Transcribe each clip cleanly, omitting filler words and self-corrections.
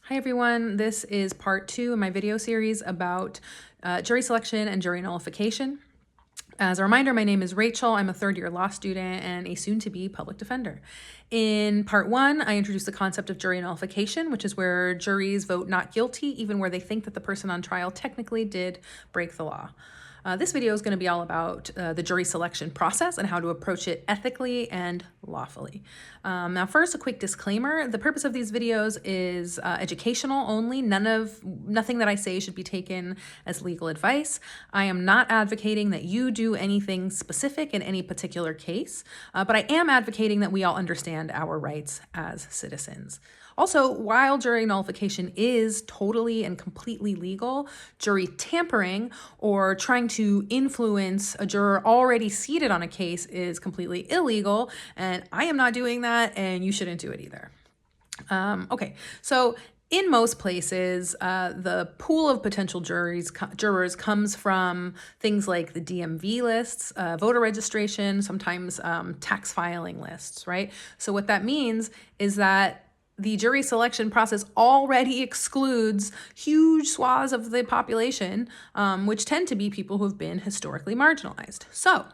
Hi everyone, this is part 2 in my video series about jury selection and jury nullification. As a reminder, my name is Rachel. I'm a third-year law student and a soon-to-be public defender. In part 1, I introduced the concept of jury nullification, which is where juries vote not guilty even where they think that the person on trial technically did break the law. This video is going to be all about the jury selection process and how to approach it ethically and lawfully. Now, first, a quick disclaimer. The purpose of these videos is educational only. Nothing that I say should be taken as legal advice. I am not advocating that you do anything specific in any particular case, but I am advocating that we all understand our rights as citizens. Also, while jury nullification is totally and completely legal, jury tampering or trying to influence a juror already seated on a case is completely illegal, and I am not doing that, and you shouldn't do it either. Okay, so in most places, the pool of potential jurors comes from things like the DMV lists, voter registration, sometimes tax filing lists, right? So what that means is that the jury selection process already excludes huge swaths of the population, which tend to be people who have been historically marginalized. So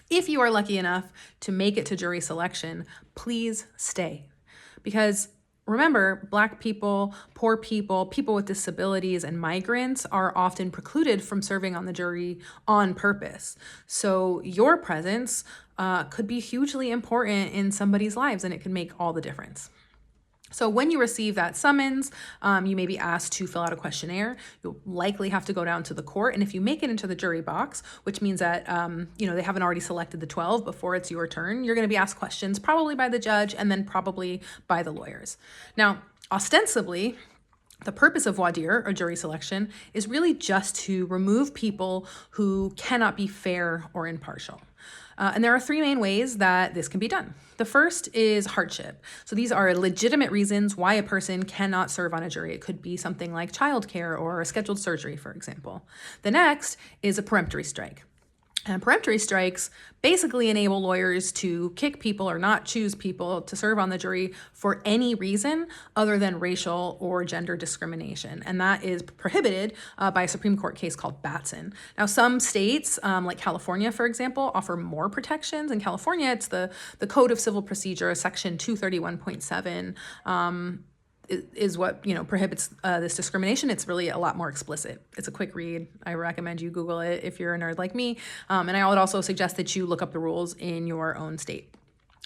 if you are lucky enough to make it to jury selection, please stay. Because remember, Black people, poor people, people with disabilities, and migrants are often precluded from serving on the jury on purpose. So your presence could be hugely important in somebody's lives, and it can make all the difference. So when you receive that summons, you may be asked to fill out a questionnaire. You'll likely have to go down to the court. And if you make it into the jury box, which means that they haven't already selected the 12 before it's your turn, you're going to be asked questions probably by the judge and then probably by the lawyers. Now, ostensibly, the purpose of voir dire, or jury selection, is really just to remove people who cannot be fair or impartial. And there are 3 main ways that this can be done. The first is hardship. So these are legitimate reasons why a person cannot serve on a jury. It could be something like childcare or a scheduled surgery, for example. The next is a peremptory strike. And peremptory strikes basically enable lawyers to kick people or not choose people to serve on the jury for any reason other than racial or gender discrimination. And that is prohibited by a Supreme Court case called Batson. Now, some states, like California, for example, offer more protections. In California, it's the Code of Civil Procedure, Section 231.7, is what prohibits this discrimination. It's really a lot more explicit. It's a quick read. I recommend you Google it if you're a nerd like me. And I would also suggest that you look up the rules in your own state.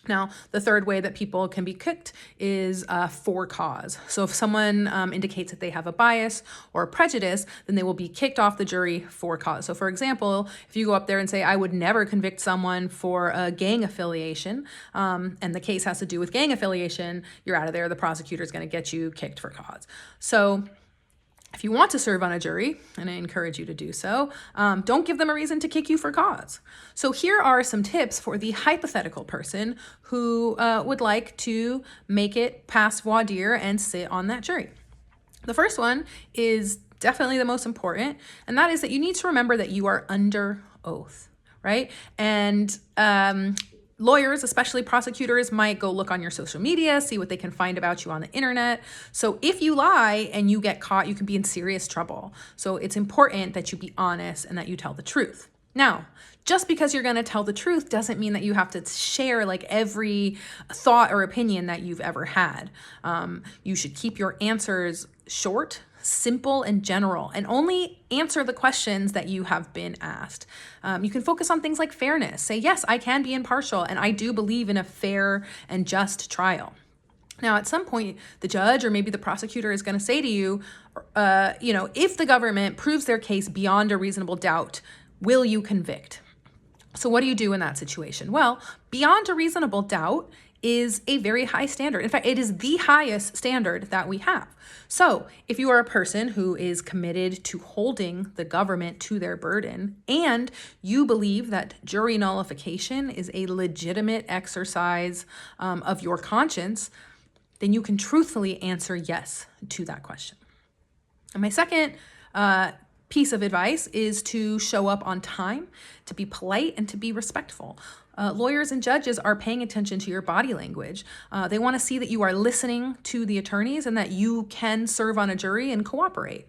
Now, the third way that people can be kicked is for cause. So if someone indicates that they have a bias or a prejudice, then they will be kicked off the jury for cause. So for example, if you go up there and say, I would never convict someone for a gang affiliation, and the case has to do with gang affiliation, you're out of there. The prosecutor is going to get you kicked for cause. So if you want to serve on a jury, and I encourage you to do so, don't give them a reason to kick you for cause. So here are some tips for the hypothetical person who would like to make it past voir dire and sit on that jury. The first one is definitely the most important, and that is that you need to remember that you are under oath, right? And lawyers, especially prosecutors, might go look on your social media, see what they can find about you on the internet. So if you lie and you get caught, you can be in serious trouble. So it's important that you be honest and that you tell the truth. Now, just because you're going to tell the truth doesn't mean that you have to share like every thought or opinion that you've ever had. You should keep your answers short, simple, and general, and only answer the questions that you have been asked. You can focus on things like fairness. Say, yes, I can be impartial, and I do believe in a fair and just trial. Now, at some point, the judge or maybe the prosecutor is going to say to you, if the government proves their case beyond a reasonable doubt, will you convict? So what do you do in that situation? Well, beyond a reasonable doubt is a very high standard. In fact, it is the highest standard that we have. So if you are a person who is committed to holding the government to their burden and you believe that jury nullification is a legitimate exercise of your conscience, then you can truthfully answer yes to that question. And my second piece of advice is to show up on time, to be polite, and to be respectful. Lawyers and judges are paying attention to your body language. They want to see that you are listening to the attorneys and that you can serve on a jury and cooperate.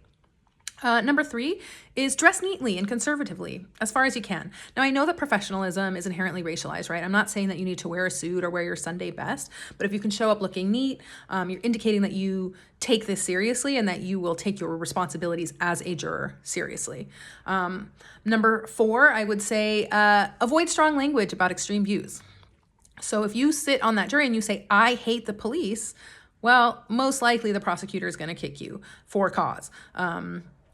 Number 3 is dress neatly and conservatively as far as you can. Now, I know that professionalism is inherently racialized, right? I'm not saying that you need to wear a suit or wear your Sunday best, but if you can show up looking neat, you're indicating that you take this seriously and that you will take your responsibilities as a juror seriously. Number 4, I would say avoid strong language about extreme views. So if you sit on that jury and you say, I hate the police, well, most likely the prosecutor is going to kick you for cause.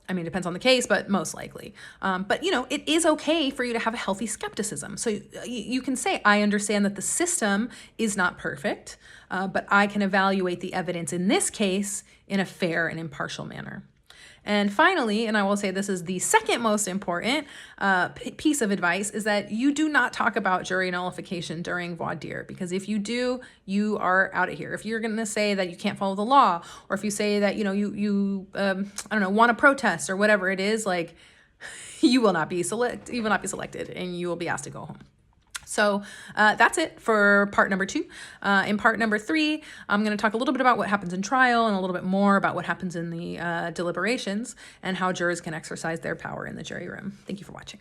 I mean, it depends on the case, but most likely. But, it is okay for you to have a healthy skepticism. So you can say, I understand that the system is not perfect, but I can evaluate the evidence in this case in a fair and impartial manner. And finally, and I will say this is the second most important piece of advice, is that you do not talk about jury nullification during voir dire, because if you do, you are out of here. If you're going to say that you can't follow the law, or if you say that, you want to protest or whatever it is, like you will not be selected and you will be asked to go home. So that's it for part number 2. In part number 3, I'm going to talk a little bit about what happens in trial and a little bit more about what happens in the deliberations and how jurors can exercise their power in the jury room. Thank you for watching.